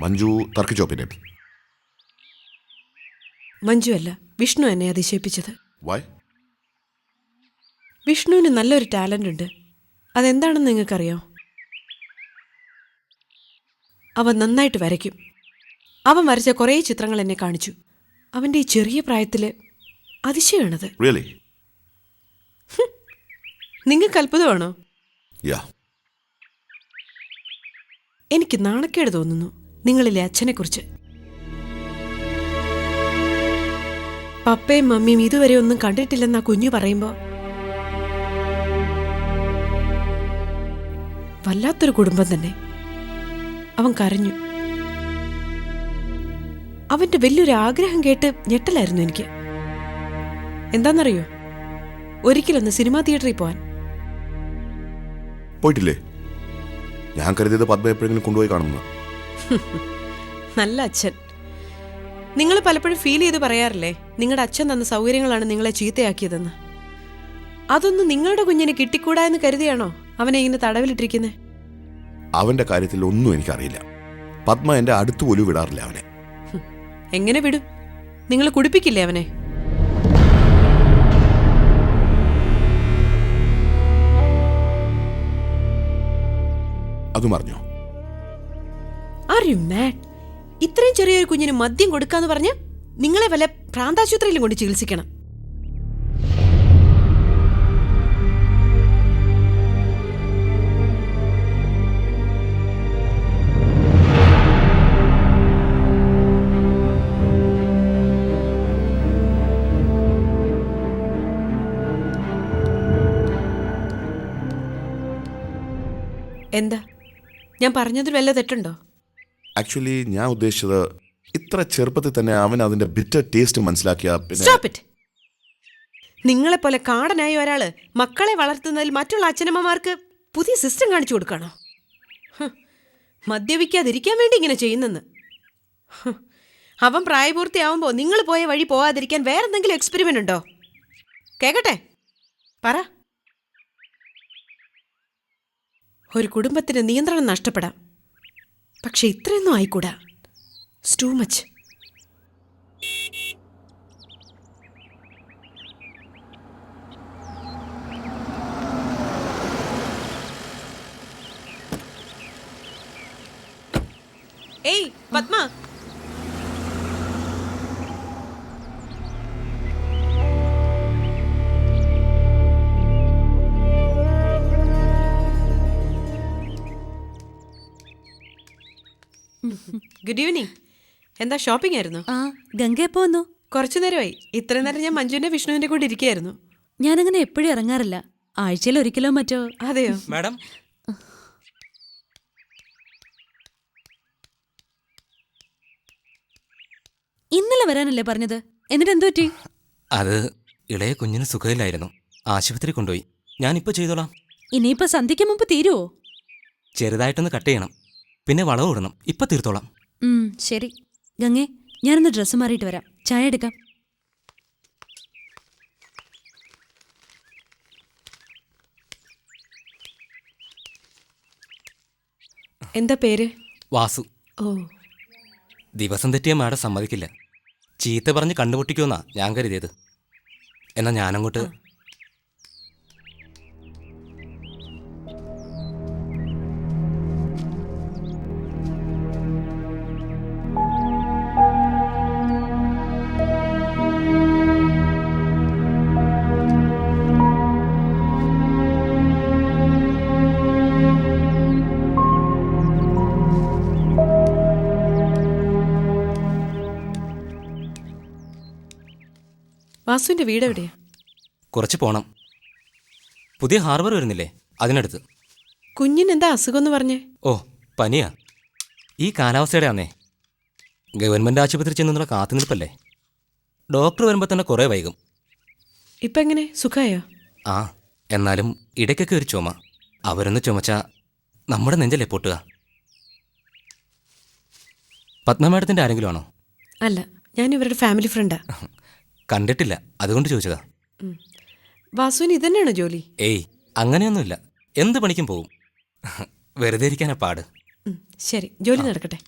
മഞ്ജു തർക്കിച്ചോ പിന്നെ? മഞ്ജു അല്ല, വിഷ്ണു എന്നെ അതിശയിപ്പിച്ചത്. വൈ? വിഷ്ണുവിന് നല്ലൊരു ടാലൻ്റ് ഉണ്ട്. അതെന്താണെന്ന് നിങ്ങൾക്കറിയോ? അവൻ നന്നായിട്ട് വരയ്ക്കും. അവൻ വരച്ച കുറേ ചിത്രങ്ങൾ എന്നെ കാണിച്ചു. അവൻ്റെ ഈ ചെറിയ പ്രായത്തിൽ അതിശയമാണത്. റിയലി? നിങ്ങൾക്ക് അത്ഭുതമാണോ? യാ. എനിക്ക് നാണക്കേട് തോന്നുന്നു നിങ്ങളിലെ അച്ഛനെക്കുറിച്ച്. പപ്പയും മമ്മിയും ഇതുവരെ ഒന്നും കണ്ടിട്ടില്ലെന്നാ കുഞ്ഞു പറയുമ്പോ വല്ലാത്തൊരു കുടുംബം തന്നെ. അവൻ കരഞ്ഞു. അവന്റെ വലിയൊരു ആഗ്രഹം കേട്ട് ഞെട്ടലായിരുന്നു എനിക്ക്. എന്താണെന്നറിയോ? ഒരിക്കലൊന്ന് സിനിമാ തിയേറ്ററിൽ പോവാൻ. പോയിട്ടില്ലേ? ഞാൻ കരുതിയത് പദ്മ എപ്പോഴെങ്കിലും കൊണ്ടുപോയി കാണുന്നു. നല്ല അച്ഛൻ. നിങ്ങൾ പലപ്പോഴും ഫീൽ ചെയ്ത് പറയാറില്ലേ നിങ്ങളുടെ അച്ഛൻ തന്ന സൗകര്യങ്ങളാണ് നിങ്ങളെ ചീത്തയാക്കിയതെന്ന്? അതൊന്നും നിങ്ങളുടെ കുഞ്ഞിന് കിട്ടിക്കൂടാ എന്ന് കരുതിയാണോ അവനെ ഇങ്ങനെ തടവിലിട്ടിരിക്കുന്നത്? അവന്റെ കാര്യത്തിൽ ഒന്നും എനിക്കറിയില്ല. പദ്മ എന്റെ അടുത്ത് പോലും വിടാറില്ല അവനെ. എങ്ങനെ വിടും? നിങ്ങൾ കുടിപ്പിക്കില്ലേ അവനെ? അതും അറിഞ്ഞോ? Are you mad? ഇത്രയും ചെറിയൊരു കുഞ്ഞിന് മദ്യം കൊടുക്കാന്ന് പറഞ്ഞ് നിങ്ങളെ വല്ല ഭ്രാന്താശുപത്രിയിലും കൊണ്ട് ചികിത്സിക്കണം. എന്താ ഞാൻ പറഞ്ഞതിൽ വല്ല തെറ്റുണ്ടോ? ആക്ച്വലി ഞാൻ ഉദ്ദേശിച്ചത് ഇത്ര ചെറുപ്പത്തിൽ തന്നെ അവൻ അതിന്റെ ബിറ്റർ ടേസ്റ്റ് മനസ്സിലാക്കിയ പിന്നെ. Stop it. നിങ്ങളെപ്പോലെ കാടനായ ഒരാള് മക്കളെ വളർത്തുന്നതിൽ മറ്റുള്ള അച്ഛനമ്മമാർക്ക് പുതിയ സിസ്റ്റം കാണിച്ചു കൊടുക്കണോ? മദ്യപിക്കാതിരിക്കാൻ വേണ്ടി ഇങ്ങനെ ചെയ്യുന്നെന്ന്. അവൻ പ്രായപൂർത്തിയാവുമ്പോൾ നിങ്ങൾ പോയ വഴി പോകാതിരിക്കാൻ വേറെന്തെങ്കിലും എക്സ്പെരിമെന്റ് ഉണ്ടോ? കേക്കട്ടെ, പറ. ഒരു കുടുംബത്തിന് നിയന്ത്രണം നഷ്ടപ്പെടാം, പക്ഷെ ഇത്രയൊന്നും ആയിക്കൂടാ. It's too much. ഏയ് പത്മ, ഗുഡ് ഈവനിങ്. എന്താ ഷോപ്പിംഗ് ആയിരുന്നു? ആ, ഗംഗ എപ്പോ വന്നു? കുറച്ചു നേരമായി. ഇത്രയും നേരം ഞാൻ മഞ്ജുവിന്റെ വിഷ്ണുവിന്റെ കൂടെ ഇരിക്കുകയായിരുന്നു. ഞാനങ്ങനെ എപ്പോഴും ഇറങ്ങാറില്ല. ആഴ്ചയിൽ ഒരിക്കലോ മറ്റോ. അതെയോ? മാഡം, ഇന്നലെ വരാനല്ലേ പറഞ്ഞത്? എന്നിട്ട് എന്തു പറ്റി? അത് ഇളയ കുഞ്ഞിന് സുഖമില്ലായിരുന്നു. ആശുപത്രി കൊണ്ടുപോയി. ഞാനിപ്പോൾ ചെയ്തോളാം. ഇനിയിപ്പോ സന്ധ്യയ്ക്ക് മുമ്പ് തീരുവോ? ചെറുതായിട്ടൊന്ന് കട്ട് ചെയ്യണം, പിന്നെ വളവ് ഇടണം. ഇപ്പം തീർത്തോളാം. ശരി. ഗംഗേ, ഞാനൊന്ന് ഡ്രസ്സ് മാറിയിട്ട് വരാം. ചായ എടുക്കാം. എന്താ പേര്? വാസു. ഓ, ദിവസം തെറ്റിയ മാഡം സമ്മതിക്കില്ല. ചീത്ത പറഞ്ഞ് കണ്ടുപൊട്ടിക്കുമെന്നാ ഞാൻ കരുതിയത്. എന്നാ ഞാനങ്ങോട്ട്. വാസുവിന്റെ വീട് എവിടെയാ? കുറച്ച് പോണം. പുതിയ ഹാർബർ വരുന്നില്ലേ, അതിനടുത്ത്. കുഞ്ഞിന് എന്താ അസുഖം എന്ന് പറഞ്ഞേ? ഓ, പനിയാ. ഈ കാലാവസ്ഥയുടെ ആന്നേ. ഗവൺമെൻറ് ആശുപത്രി ചെന്നുള്ള കാത്തുനിൽപ്പല്ലേ. ഡോക്ടർ വരുമ്പോൾ തന്നെ കുറേ വൈകും. ഇപ്പം എങ്ങനെ, സുഖമായോ? ആ, എന്നാലും ഇടയ്ക്കൊക്കെ ഒരു ചുമ. അവരൊന്ന് ചുമച്ചാ നമ്മുടെ നെഞ്ചല്ലേ പൊട്ടുക. പത്മ മാഡത്തിൻ്റെ ആരെങ്കിലും ആണോ? അല്ല, ഞാൻ ഇവരുടെ ഫാമിലി ഫ്രണ്ടാ. കണ്ടിട്ടില്ല, അതുകൊണ്ട് ചോദിച്ചതാ. വാസുവിന് ഇതന്നെയാണോ ജോലി? ഏയ്, അങ്ങനെയൊന്നുമില്ല. എന്ത് പണിക്കും പോവും. വെറുതെ ഇരിക്കാനാ പാട്. ശരി, ജോലി നടക്കട്ടെ.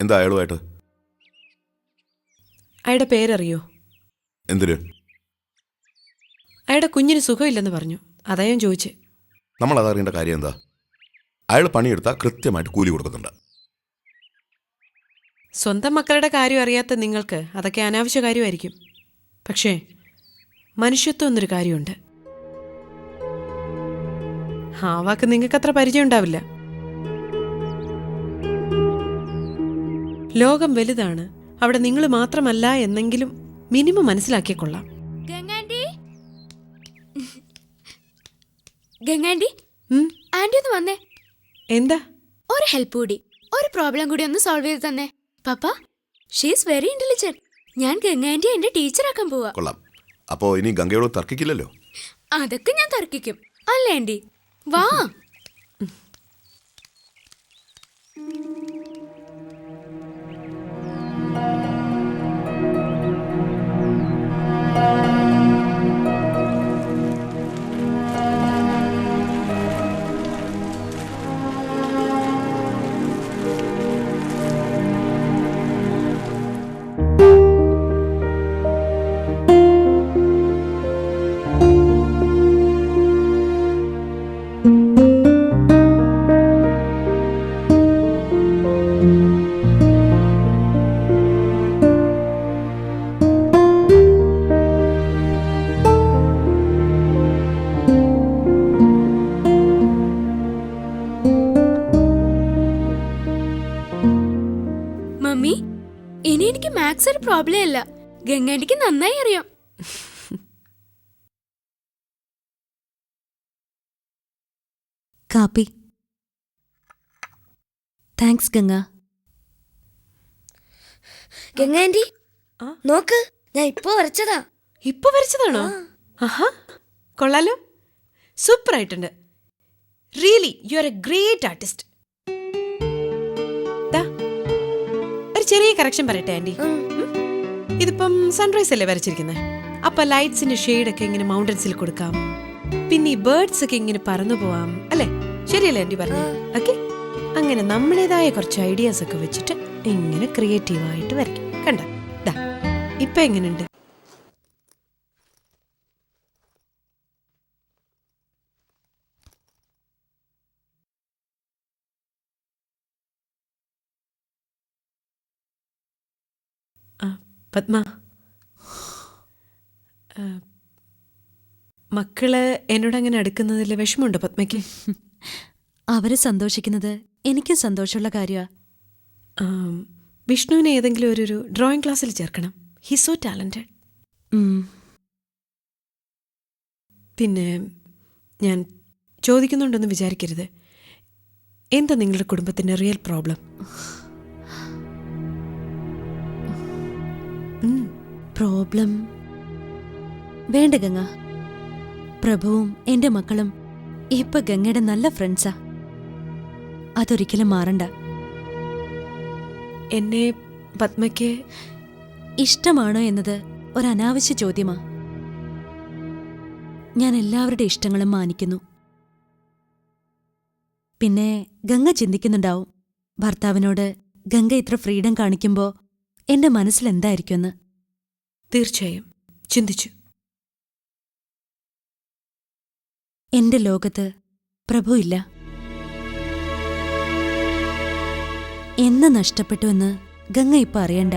എന്താ അയാളുമായിട്ട്? അയാളുടെ പേരറിയോ? എന്തിന്? അയാളുടെ കുഞ്ഞിന് സുഖമില്ലെന്ന് പറഞ്ഞു, അതാ ഞാൻ ചോദിച്ചേ. നമ്മൾ അതറിയേണ്ട കാര്യം എന്താ? അയാൾ പണിയെടുത്താൽ കൃത്യമായിട്ട് കൂലി കൊടുക്കുന്നുണ്ട്. സ്വന്തം മക്കളുടെ കാര്യം അറിയാത്ത നിങ്ങൾക്ക് അതൊക്കെ അനാവശ്യ കാര്യമായിരിക്കും. പക്ഷേ മനുഷ്യത്വം എന്നൊരു കാര്യമുണ്ട്. ആ വാക്ക് നിങ്ങൾക്ക് അത്ര പരിചയം ഉണ്ടാവില്ല. ലോകം വലുതാണ്, അവിടെ നിങ്ങൾ മാത്രമല്ല എന്നെങ്കിലും മിനിമം മനസ്സിലാക്കിക്കൊള്ളാം. ഗംഗാൻഡി, ആന്റി ഒന്ന് വന്നേ. എന്താ? ഒരു ഹെൽപ്പ് കൂടി, ഒരു പ്രോബ്ലം കൂടി ഒന്ന് സോൾവ് ചെയ്ത് തന്നെ. പപ്പ, ഷീസ് വെരി ഇന്റലിജന്റ്. ഞാൻ ഗംഗാൻഡി എന്റെ ടീച്ചറാക്കാൻ പോവാ. കൊള്ളാം. അപ്പോ ഇനി ഗംഗയോട് തർക്കിക്കില്ലല്ലോ? അതൊക്കെ ഞാൻ തർക്കിക്കും, അല്ലേ ആന്റി? വാ. മമ്മി, ഇനി എനിക്ക് മാത്സ് ഒരു പ്രോബ്ലം അല്ല. ഗംഗാൻഡിക്ക് നന്നായി അറിയാം. കാപ്പി. താങ്ക്സ് ഗംഗ. ഗംഗാൻഡി, നോക്ക്, ഞാൻ ഇപ്പൊ വരച്ചതാ. ഇപ്പൊ വരച്ചതാണോ? ആഹാ, കൊള്ളാലോ, സൂപ്പർ ആയിട്ടുണ്ട്. Really you are A great artist. ഒരു ചെറിയ കറക്ഷൻ പറയട്ടെ ആന്റി. ഇതിപ്പം സൺറൈസ് അല്ലേ വരച്ചിരിക്കുന്നത്. അപ്പൊ ലൈറ്റ്സിന്റെ ഷെയ്ഡ് ഒക്കെ ഇങ്ങനെ മൗണ്ടൻസിൽ കൊടുക്കാം, പിന്നെ ഈ ബേർഡ്സ് ഒക്കെ ഇങ്ങനെ പറന്നു പോവാം, അല്ലേ? ശരിയല്ലേ ആന്റി പറഞ്ഞു? ഓക്കെ, അങ്ങനെ നമ്മുടേതായ കുറച്ച് ഐഡിയാസ് ഒക്കെ വെച്ചിട്ട് ഇങ്ങനെ ക്രിയേറ്റീവായിട്ട് വരയ്ക്കും. കണ്ട, ഇപ്പൊ എങ്ങനെയുണ്ട്? പത്മ, മക്കള് എന്നോടങ്ങനെ അടുക്കുന്നതിൽ വിഷമമുണ്ടോ പത്മയ്ക്ക്? അവര് സന്തോഷിക്കുന്നത് എനിക്കും സന്തോഷമുള്ള കാര്യമാണ്. വിഷ്ണുവിനെ ഏതെങ്കിലും ഒരു ഡ്രോയിങ് ക്ലാസ്സിൽ ചേർക്കണം. He so talented. പിന്നെ ഞാൻ ചോദിക്കുന്നുണ്ടെന്ന് വിചാരിക്കരുത്, എന്താ നിങ്ങളുടെ കുടുംബത്തിന്റെ റിയൽ പ്രോബ്ലം? പ്രോബ്ലം വേണ്ട ഗംഗ. പ്രഭുവും എന്റെ മക്കളും ഇപ്പൊ ഗംഗയുടെ നല്ല ഫ്രണ്ട്സാ. അതൊരിക്കലും മാറണ്ട. എന്നെ പത്മയ്ക്ക് ഇഷ്ടമാണോ എന്നത് ഒരനാവശ്യ ചോദ്യമാ. ഞാൻ എല്ലാവരുടെ ഇഷ്ടങ്ങളും മാനിക്കുന്നു. പിന്നെ ഗംഗ ചിന്തിക്കുന്നുണ്ടാവും, ഭർത്താവിനോട് ഗംഗ ഇത്ര ഫ്രീഡം കാണിക്കുമ്പോ എന്റെ മനസ്സിലെന്തായിരിക്കുമെന്ന്. തീർച്ചയായും ചിന്തിച്ചു. എന്റെ ലോകത്ത് പ്രഭു ഇല്ല. എന്ന് നഷ്ടപ്പെട്ടുവെന്ന് ഗംഗ ഇപ്പൊ അറിയണ്ട.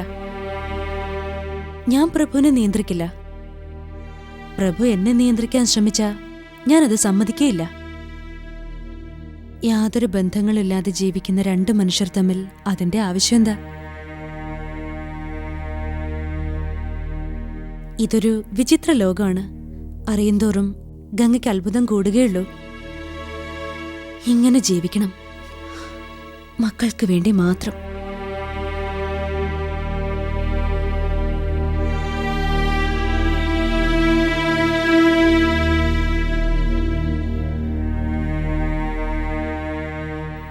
ഞാൻ പ്രഭുവിനെ നിയന്ത്രിക്കില്ല. പ്രഭു എന്നെ നിയന്ത്രിക്കാൻ ശ്രമിച്ചാ ഞാനത് സമ്മതിക്കേയില്ല. യാതൊരു ബന്ധങ്ങളില്ലാതെ ജീവിക്കുന്ന രണ്ട് മനുഷ്യർ തമ്മിൽ അതിന്റെ ആവശ്യം എന്താ? ഇതൊരു വിചിത്ര ലോകമാണ്. അറിയുന്തോറും ഗംഗയ്ക്ക് അത്ഭുതം കൂടുകയുള്ളൂ. ഇങ്ങനെ ജീവിക്കണം, മക്കൾക്ക് വേണ്ടി മാത്രം.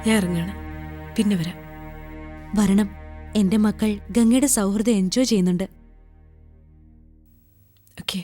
ഞാൻ ഇറങ്ങാണ്, പിന്നെ വരാം. വരണം. എന്റെ മക്കൾ ഗംഗയുടെ സൗഹൃദം എൻജോയ് ചെയ്യുന്നുണ്ട്. ഓക്കെ.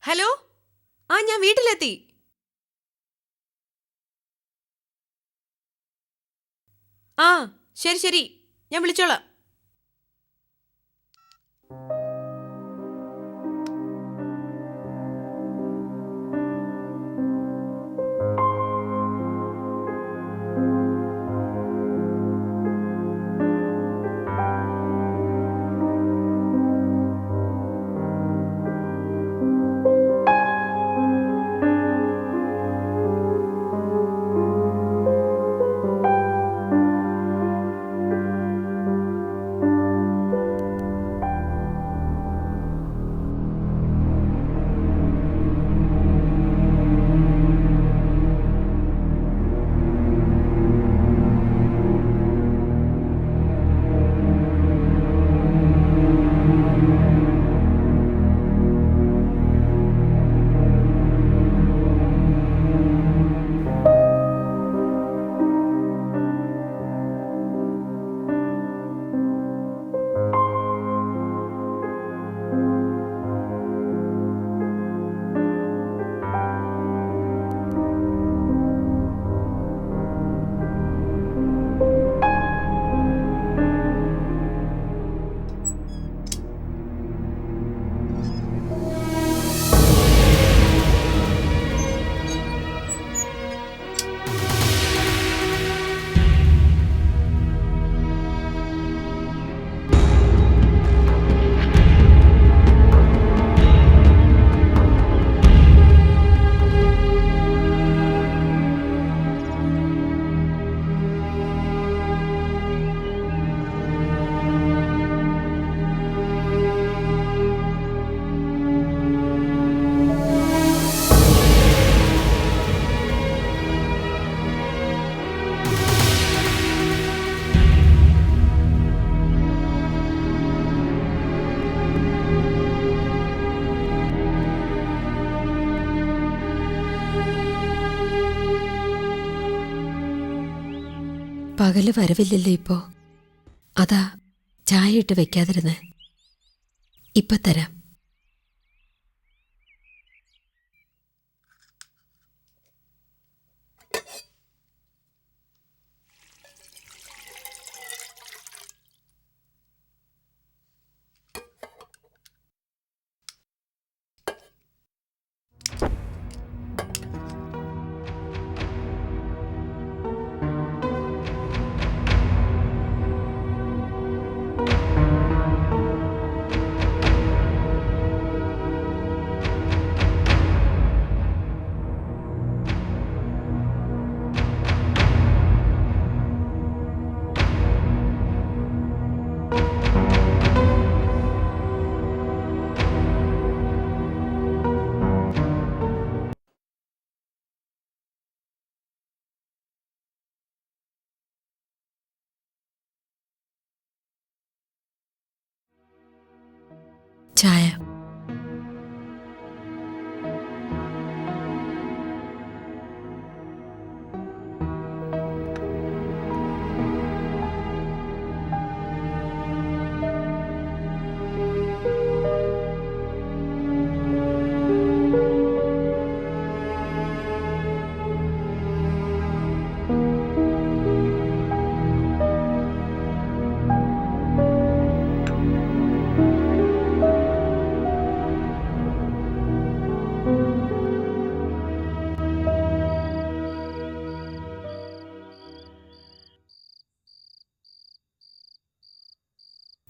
ഹലോ, ആ ഞാൻ വീട്ടിലെത്തി. ആ ശരി ശരി, ഞാൻ വിളിച്ചോളാം. പകല് വരവില്ലല്ലോ ഇപ്പോ. അതാ ചായ ഇട്ട് വെക്കാതിരുന്ന്. ഇപ്പൊ തരാം. ചായ.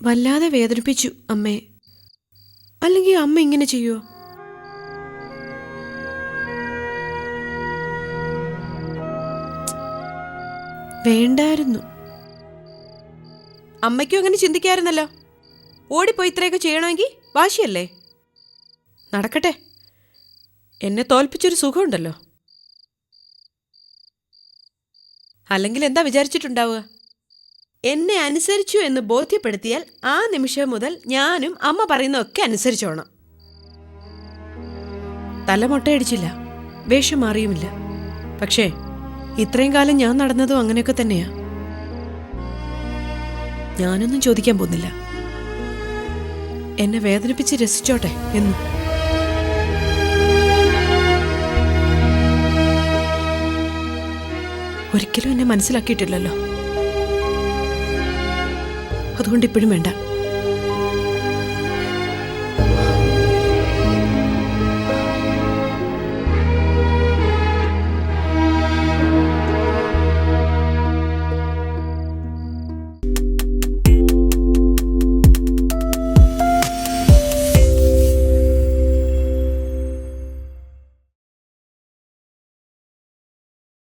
വല്ലാതെ വേദനിപ്പിച്ചു അമ്മേ. അല്ലെങ്കിൽ അമ്മ ഇങ്ങനെ ചെയ്യുമോ? വേണ്ടായിരുന്നു. അമ്മയ്ക്കും അങ്ങനെ ചിന്തിക്കാറുന്നല്ലോ. ഓടിപ്പോയി ഇത്രയൊക്കെ ചെയ്യണമെങ്കിൽ വാശിയല്ലേ? നടക്കട്ടെ. എന്നെ തോൽപ്പിച്ചൊരു സുഖമുണ്ടല്ലോ. അല്ലെങ്കിൽ എന്താ വിചാരിച്ചിട്ടുണ്ടാവുക? എന്നെ അനുസരിച്ചു എന്ന് ബോധ്യപ്പെടുത്തിയാൽ ആ നിമിഷം മുതൽ ഞാനും അമ്മ പറയുന്നതൊക്കെ അനുസരിച്ചോണം. തലമൊട്ടയടിച്ചില്ല, വേഷം മാറിയുമില്ല. പക്ഷേ ഇത്രയും കാലം ഞാൻ നടന്നതും അങ്ങനെയൊക്കെ തന്നെയാ. ഞാനൊന്നും ചോദിക്കാൻ പോകുന്നില്ല. എന്നെ വേദനിപ്പിച്ച് രസിച്ചോട്ടെ എന്നും. ഒരിക്കലും എന്നെ മനസ്സിലാക്കിയിട്ടില്ലല്ലോ. അതുകൊണ്ട് ഇപ്പോഴും വേണ്ട.